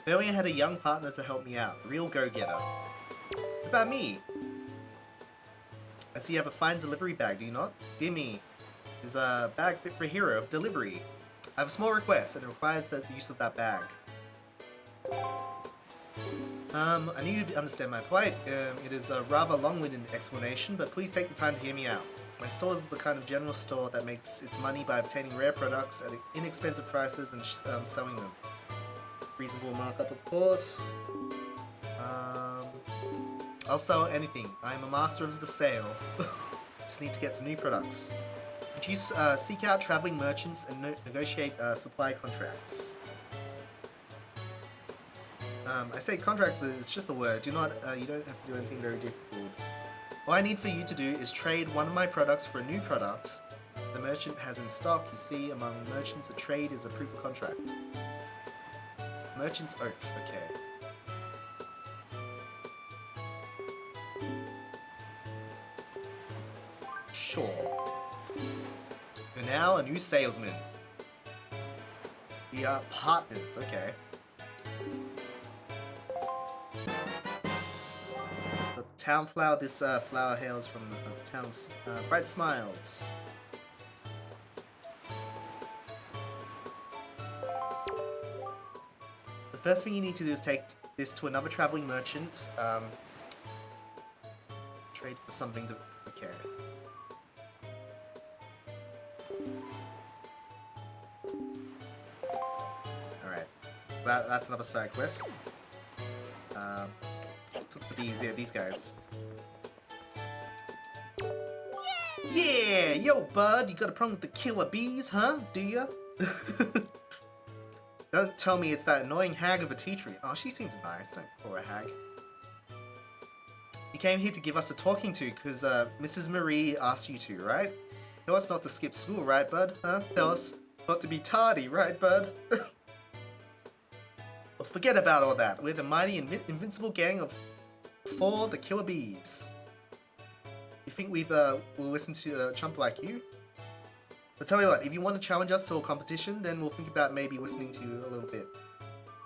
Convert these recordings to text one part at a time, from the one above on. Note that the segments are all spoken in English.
If only I had a young partner to help me out. A real go-getter. What about me? I see you have a fine delivery bag, do you not? Dear me, is a bag fit for a hero of delivery. I have a small request, and it requires the use of that bag. I knew you'd understand my plight. It is a rather long-winded explanation, but please take the time to hear me out. My store is the kind of general store that makes its money by obtaining rare products at inexpensive prices and selling them. Reasonable markup, of course. I'll sell anything. I am a master of the sale. Just need to get some new products. Would you seek out traveling merchants and negotiate supply contracts? I say contract, but it's just a word. You don't have to do anything very difficult. All I need for you to do is trade one of my products for a new product the merchant has in stock. You see, among merchants, a trade is a proof of contract. Merchant's oath, okay. Sure. You're now a new salesman. We are partners, okay. The town flower, this flower hails from the town's bright smiles. The first thing you need to do is take this to another traveling merchant. Trade for something to... okay. Alright. That's another side quest. For these guys. Yeah! Yo, bud! You got a problem with the killer bees, huh? Do ya? Don't tell me it's that annoying hag of a teacher. Oh, she seems nice. Don't call her a hag. You came here to give us a talking to because Mrs. Marie asked you to, right? Tell us not to skip school, right, bud? Huh? Tell us not to be tardy, right, bud? Well, forget about all that. We're the mighty invincible gang of 4 the killer bees. You think we'll listen to a chump like you? But tell me what, if you want to challenge us to a competition, then we'll think about maybe listening to you a little bit.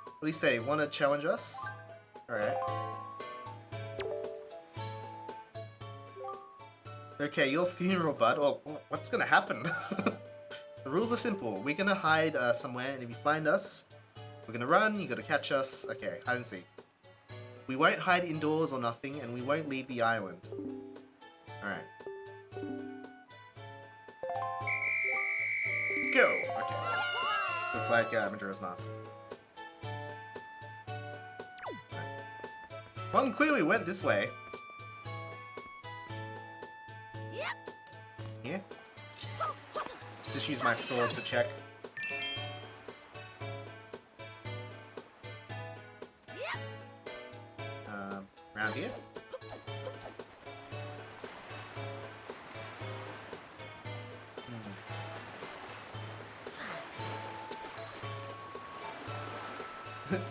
What do you say? Want to challenge us? Alright. Okay, your funeral, bud. Oh, what's gonna happen? The rules are simple. We're gonna hide somewhere, and if you find us, we're gonna run, you gotta catch us. Okay, hide and seek. We won't hide indoors or nothing, and we won't leave the island. Alright. Go! Okay. Looks like Majora's Mask. One clearly went this way. Yeah? Just use my sword to check. Around here?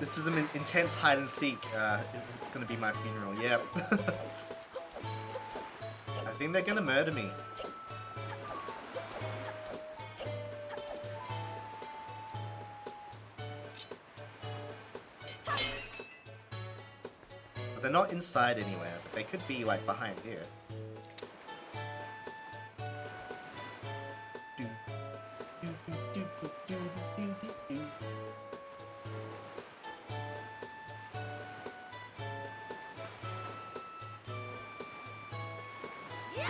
This is an intense hide and seek. It's gonna be my funeral. Yep. I think they're gonna murder me. But they're not inside anywhere, but they could be like behind here.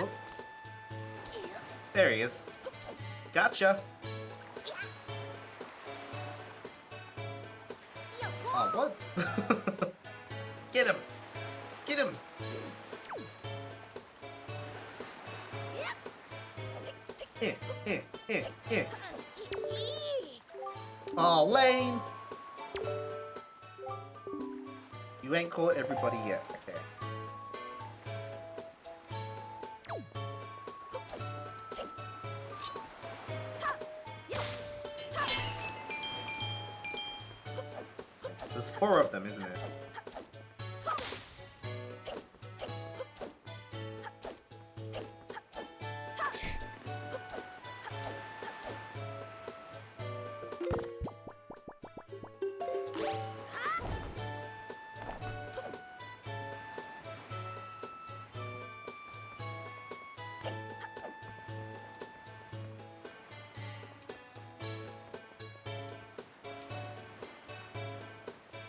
Oh. There he is. Gotcha! Oh, what? Get him! Get him! Oh, lame! You ain't caught everybody yet. Okay. There's 4 of them, isn't it?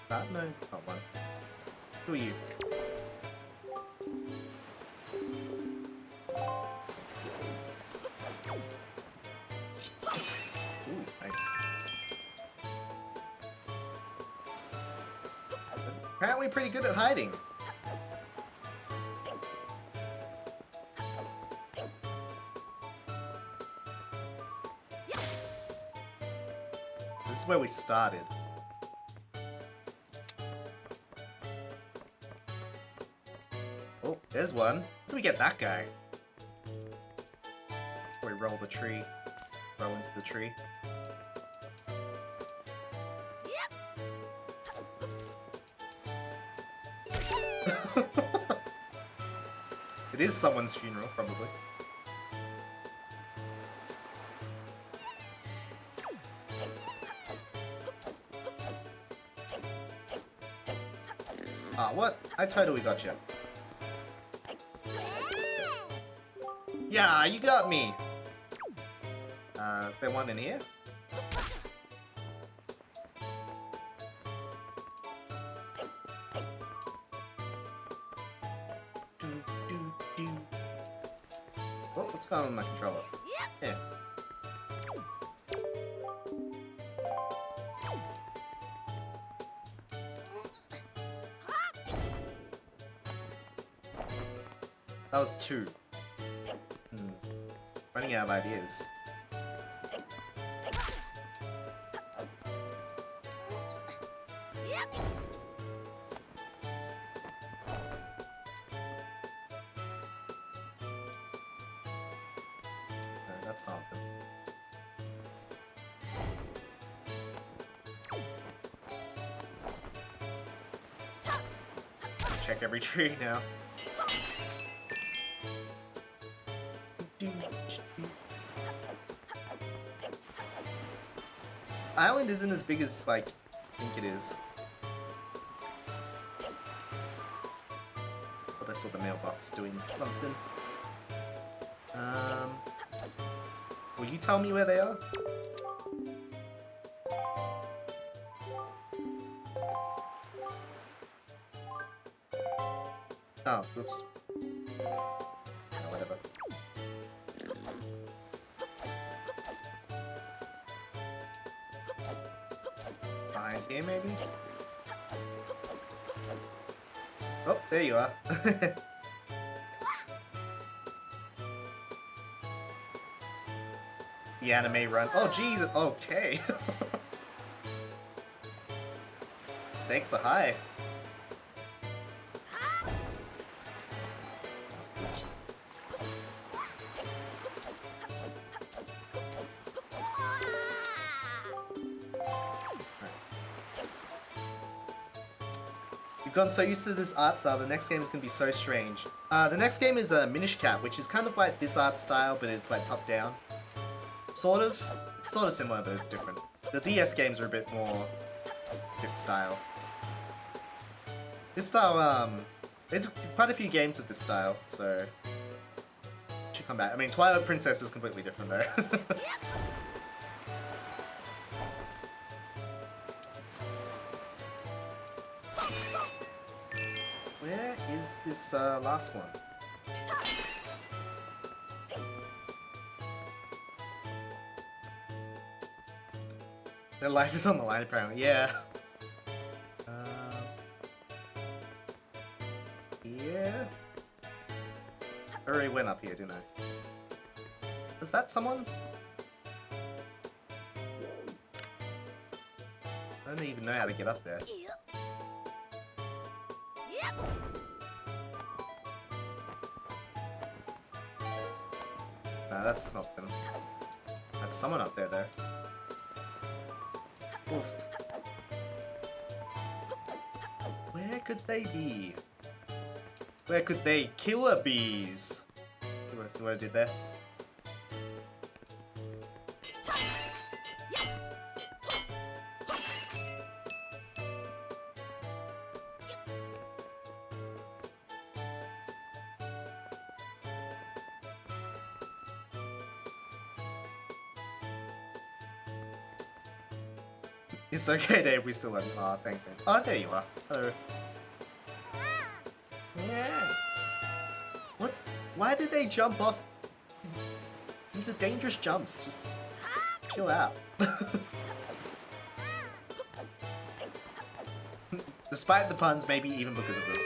That? No, not one. Who are you? Ooh, nice. Apparently pretty good at hiding. This is where we started. Oh, there's one. How do we get that guy? We roll the tree. Roll into the tree. It is someone's funeral, probably. Ah, what? I totally got you. Yeah, you got me! Is there one in here? Oh, what's going on with my controller? Yeah. That was 2. Running out of ideas. No, that's not them. Check every tree now. This island isn't as big as, like, I think it is. But I saw the mailbox doing something. Will you tell me where they are? Oh, oops. Oh, whatever. Behind here, maybe? Oh, there you are. The anime run. Oh, jeez. Okay. Stakes are high. You've gotten so used to this art style, the next game is going to be so strange. The next game is Minish Cap, which is kind of like this art style, but it's like top down. Sort of. It's sort of similar, but it's different. The DS games are a bit more this style. This style, they did quite a few games with this style, so should come back. I mean, Twilight Princess is completely different though. Where is this last one? Their life is on the line, apparently. Yeah. Yeah. I already went up here, didn't I? Was that someone? I don't even know how to get up there. Nah, that's not them. That's someone up there, though. Oof. Where could they be? Where could they? Killer bees! See what I did there? It's okay, Dave. We still love you. Aw, thanks, man. Oh, there you are. Hello. Yeah. What? Why did they jump off? These are dangerous jumps. Just chill out. Despite the puns, maybe even because of them.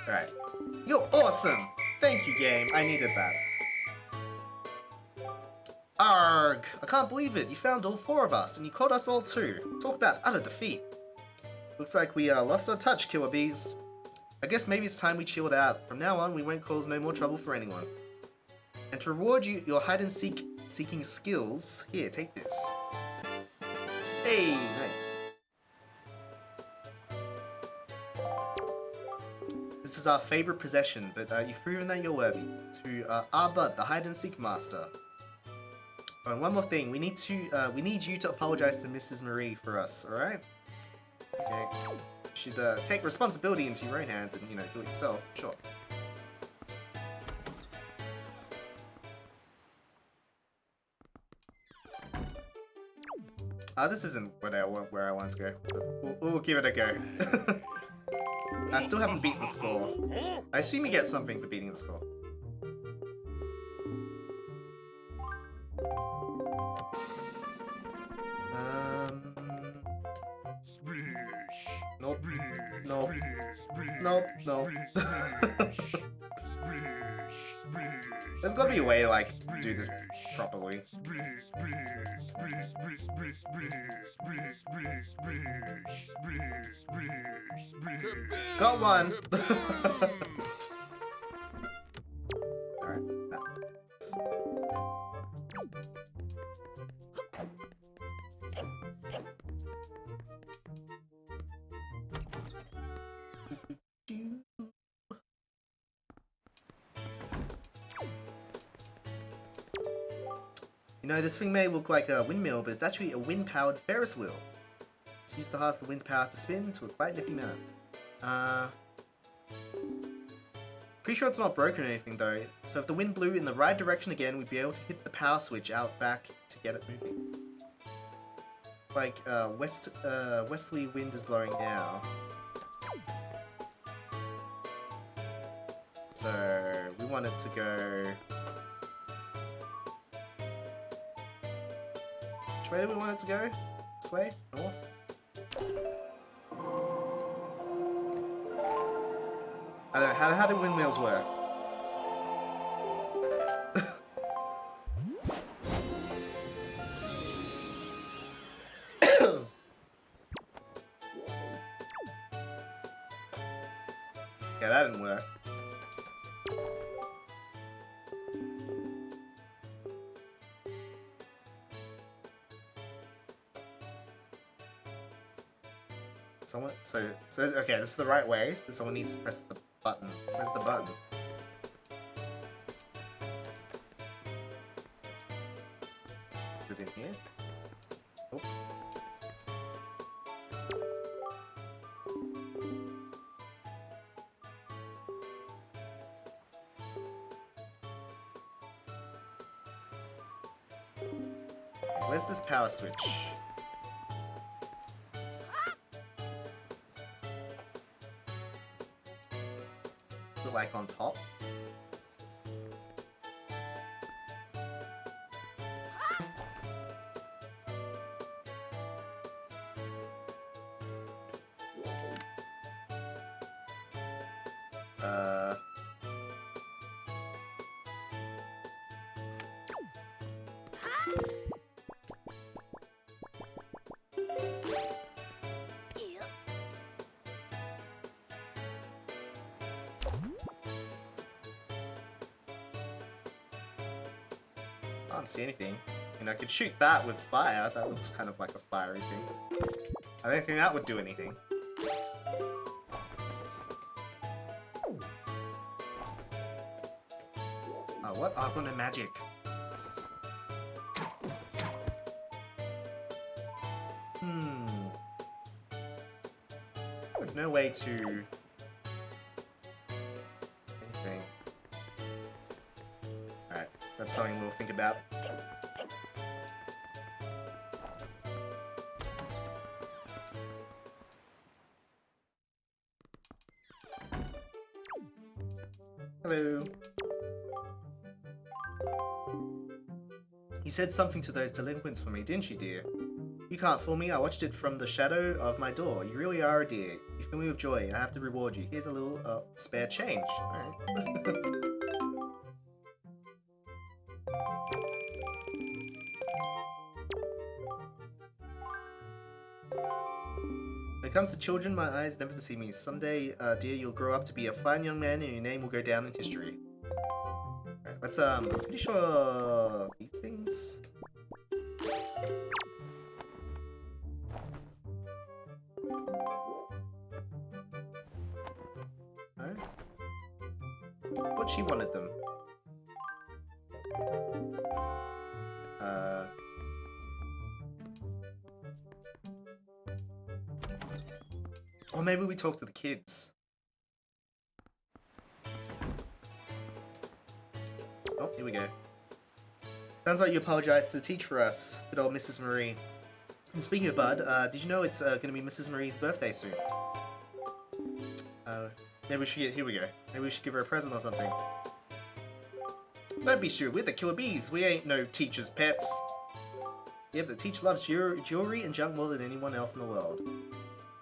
Alright. You're awesome! Thank you, game. I needed that. Arg! I can't believe it. You found all 4 of us, and you caught us all too. Talk about utter defeat. Looks like we lost our touch, killer bees. I guess maybe it's time we chilled out. From now on, we won't cause no more trouble for anyone. And to reward you your hide-and-seeking skills, here, take this. Hey, nice. This is our favorite possession, but you've proven that you're worthy. To Arbud, the hide-and-seek master. Oh, and one more thing, we need you to apologize to Mrs. Marie for us, alright? Okay. You should take responsibility into your own hands and, you know, do it yourself. Sure. This isn't where I want to go. We'll give it a go. I still haven't beaten the score. I assume you get something for beating the score. Nope. Nope. Nope. Nope. There's gotta be a way to, like, do this properly. Got one! Alright. You know, this thing may look like a windmill, but it's actually a wind-powered Ferris wheel. It's used to harness the wind's power to spin to a quite nifty manner. Pretty sure it's not broken or anything though, so if the wind blew in the right direction again, we'd be able to hit the power switch out back to get it moving. Like, westerly wind is blowing now. So, we want it to go... Which way do we want it to go? This way? North? I don't know, how do windmills work? Yeah, that didn't work. So okay, this is the right way, but someone needs to press the button. Where's the button? Is it in here? Nope. Where's this power switch? Like on top. I can't see anything. And I could shoot that with fire. That looks kind of like a fiery thing. I don't think that would do anything. Oh, what? Oh, I've got no magic. There's no way to... anything. Alright, that's something we'll think about. Hello. You said something to those delinquents for me, didn't you, dear? You can't fool me. I watched it from the shadow of my door. You really are a dear. You fill me with joy. I have to reward you. Here's a little spare change. Alright. When it comes to children, my eyes never deceive me. Someday, dear, you'll grow up to be a fine young man and your name will go down in history. Alright, let's, I'm pretty sure these things... No? Thought she wanted them. Or maybe we talk to the kids. Oh, here we go. Sounds like you apologized to the teacher for us. Good old Mrs. Marie. And speaking of Bud, did you know it's going to be Mrs. Marie's birthday soon? Maybe we should get... Here we go. Maybe we should give her a present or something. Don't be sure, we're the killer bees. We ain't no teacher's pets. Yeah, but the teacher loves jewelry and junk more than anyone else in the world.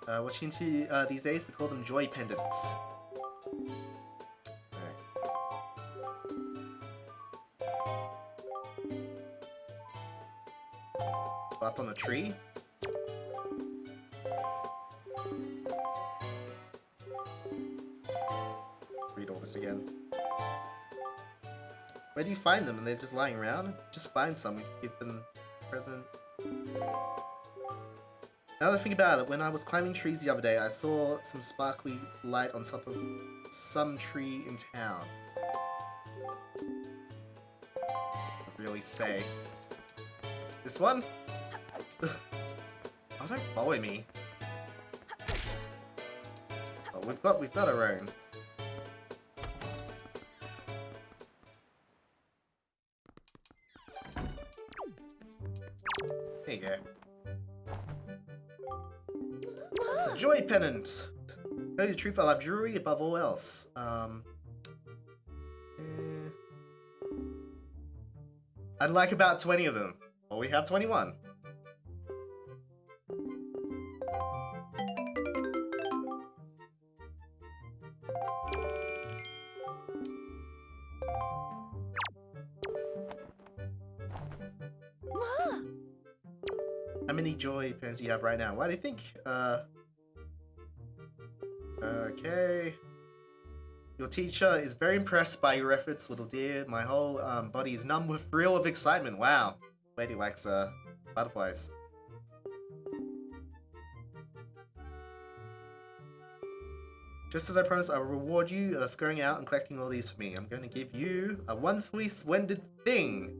What's she into these days? We call them joy pendants. Up on a tree. Read all this again. Where do you find them? And they're just lying around? Just find some. We can give them a present. Now that I think about it, when I was climbing trees the other day, I saw some sparkly light on top of some tree in town. I'd really say. This one? Oh, don't follow me. Oh, we've got our own. There you go. It's a joy pennant. To tell you the truth, I love jewelry above all else. I'd like about 20 of them. Well, we have 21. How many joy pens do you have right now? Why do you think? Okay. Your teacher is very impressed by your efforts, little dear. My whole body is numb with thrill of excitement. Wow. Lady likes butterflies. Just as I promised, I will reward you for going out and collecting all these for me. I'm going to give you a wonderfully splendid thing.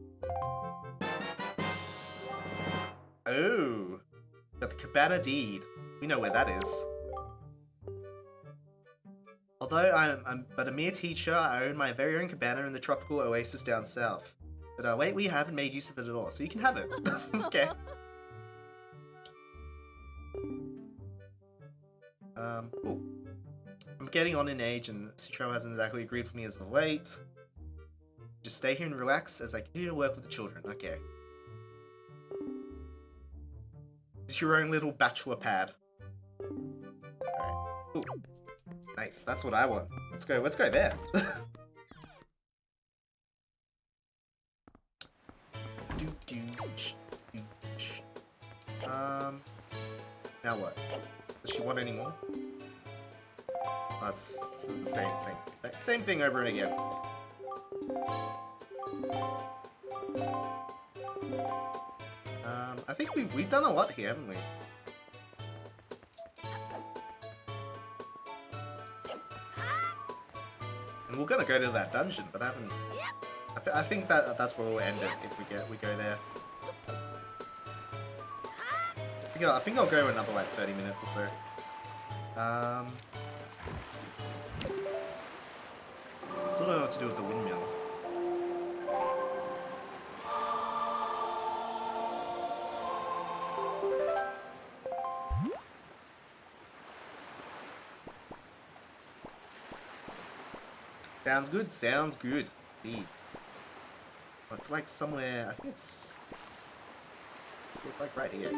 Oh, got the Cabana Deed. We know where that is. Although I'm but a mere teacher, I own my very own cabana in the tropical oasis down south. But wait, we haven't made use of it at all, so you can have it. Okay. Cool. I'm getting on in age, and Citro hasn't exactly agreed for me as of late. Just stay here and relax as I continue to work with the children. Okay. It's your own little bachelor pad. Alright. Cool. Nice. That's what I want. Let's go there. Now what? Does she want any more? That's the same thing over and again. I think we've done a lot here, haven't we? And we're gonna go to that dungeon, but I haven't. I think that's where we'll end it if we go there. I think I'll go another like 30 minutes or so. Still don't know what to do with the windmill. Sounds good. Sounds good. Indeed. Oh, it's like somewhere. I think it's like right here.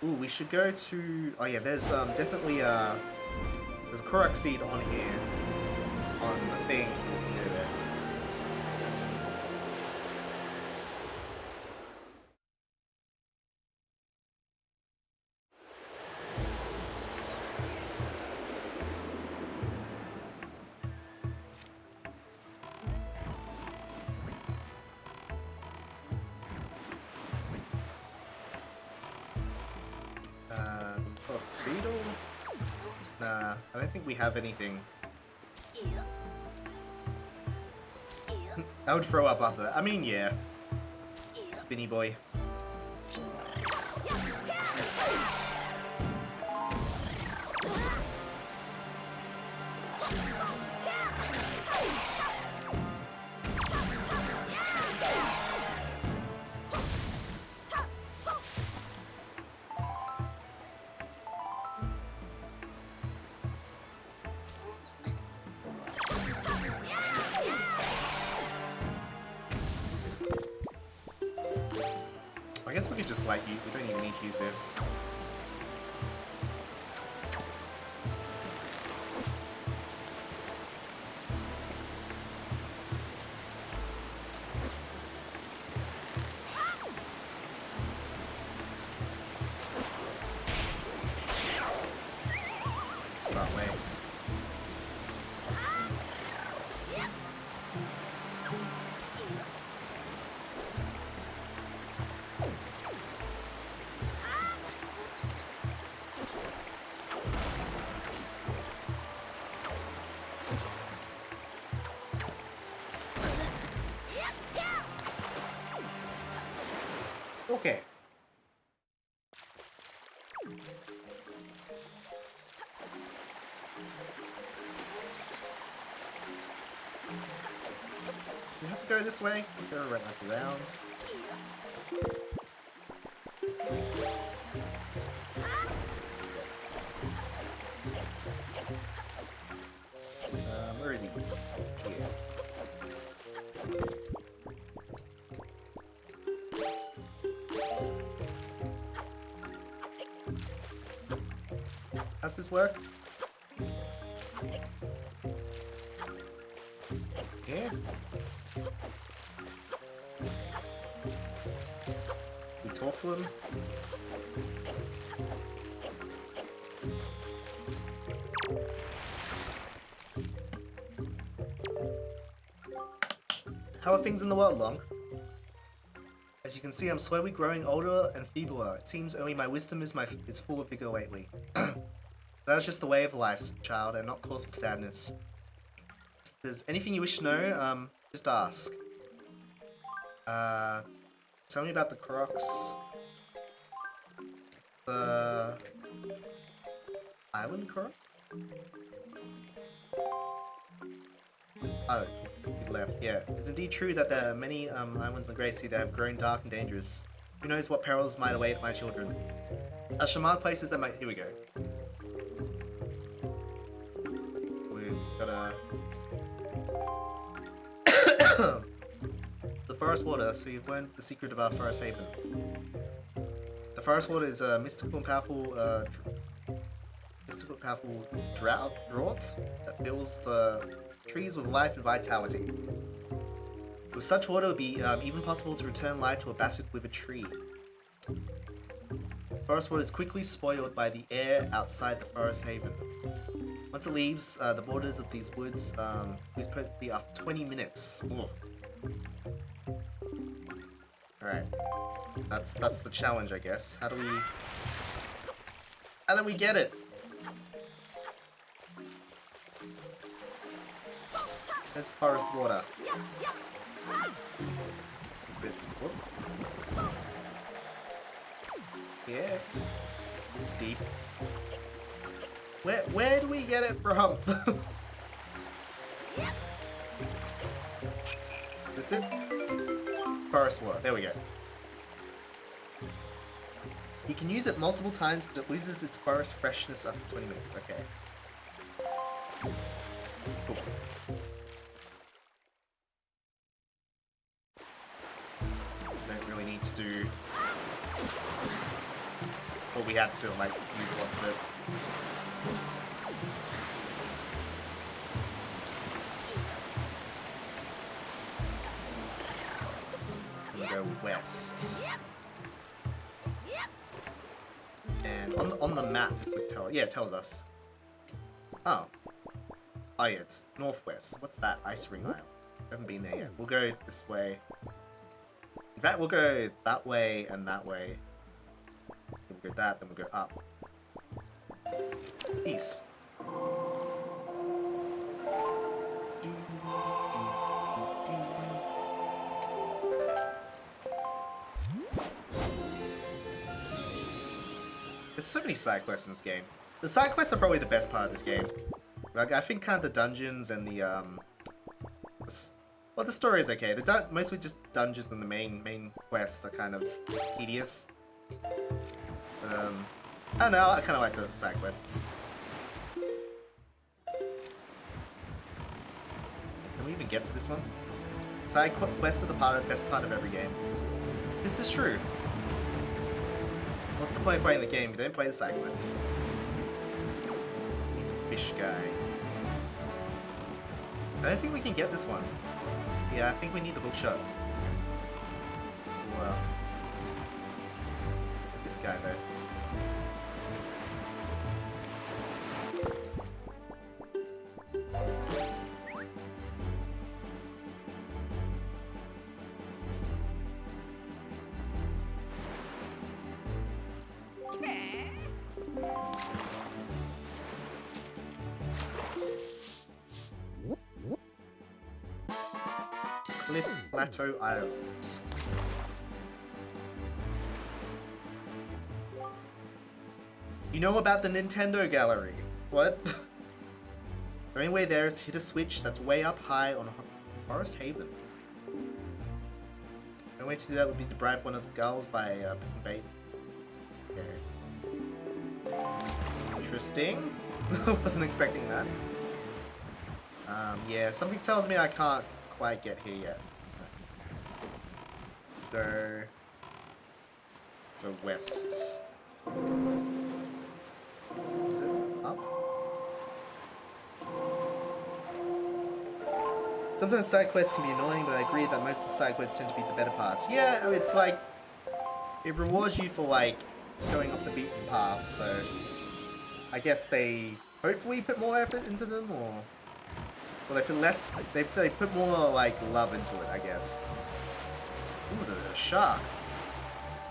Ooh, we should go to. Oh yeah, there's definitely there's a Korok seed on here on the things. Here, there. Sense. Oh, beetle? Nah, I don't think we have anything. I would throw up after that. I mean, yeah. Spinny boy. I guess we could just like use, we don't even need to use this. That way. Okay. We have to go this way. Go right back around. Where is he? Here. How's this work? Yeah. We talk to him. How are things in the world, Long? As you can see, I'm slowly growing older and feebler. It seems only my wisdom is full of vigor lately. That's just the way of life, child, and not cause for sadness. If there's anything you wish to know, just ask. Tell me about the Koroks. The island Korok? Oh, you left, yeah. It's indeed true that there are many islands in the Great Sea that have grown dark and dangerous. Who knows what perils might await my children? Shamar places that might... Here we go. We've got the forest water, so you've learned the secret of our forest haven. The forest water is a mystical and powerful draught that fills the trees with life and vitality. With such water, it would be even possible to return life to a battered withered tree. Forest water is quickly spoiled by the air outside the forest haven. Once it leaves the borders of these woods, it's perfectly after 20 minutes. Alright. That's the challenge, I guess. How do we get it? There's forest water. Yeah. It's deep. Where do we get it from? Is it? Forest water. There we go. You can use it multiple times, but it loses its forest freshness after 20 minutes. Okay. Cool. Don't really need to do what we had to like use lots of it. We go west. And on the map, it would tell. Yeah, it tells us. Oh. Oh yeah, it's northwest. What's that? Ice Ring Isle. Haven't been there yet. We'll go this way. In fact, we'll go that way and that way. Then we'll go that, then we'll go up. East. There's so many side quests in this game. The side quests are probably the best part of this game. Like, I think kind of the dungeons and the well, the story is okay. Mostly just dungeons and the main quests are kind of tedious. But I don't know. I kind of like the side quests. Can we even get to this one? Side quests are the best part of every game. This is true. What's the point of playing the game if you don't play the side quests? Just need the fish guy. I don't think we can get this one. Yeah, I think we need the hookshot. Well, this guy though. Cliff Plateau Islands. You know about the Nintendo Gallery? What? The only way there is to hit a switch that's way up high on Forest Haven. The only way to do that would be to bribe one of the girls by picking bait. Okay. Interesting. Wasn't expecting that. Yeah, something tells me I can't quite get here yet. Let's go west. Is it up? Sometimes side quests can be annoying, but I agree that most of the side quests tend to be the better parts. Yeah, I mean, it's like it rewards you for like going off the beaten path, so I guess they hopefully put more effort into them, or well, they put less. They put more like love into it, I guess. Ooh, there's a shark.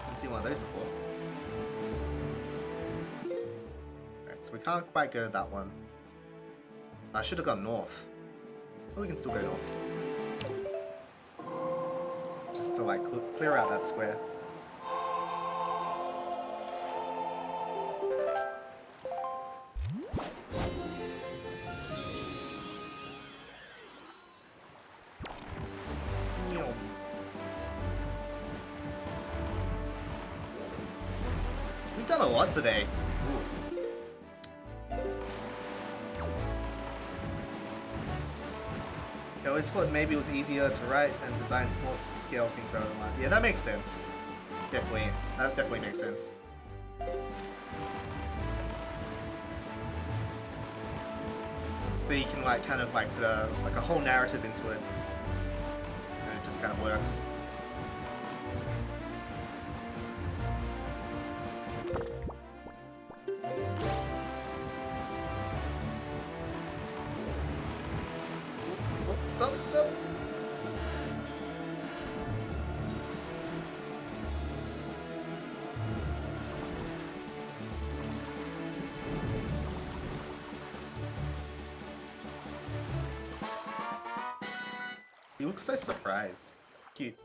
Didn't see one of those before. Alright, so we can't quite go to that one. I should have gone north. But we can still go north. Just to like clear out that square. We've done a lot today. I always thought maybe it was easier to write and design small scale things rather than large. Yeah, that makes sense. Definitely. That definitely makes sense. So you can like kind of like put a whole narrative into it. And it just kind of works. Stop. He looks so surprised. Cute.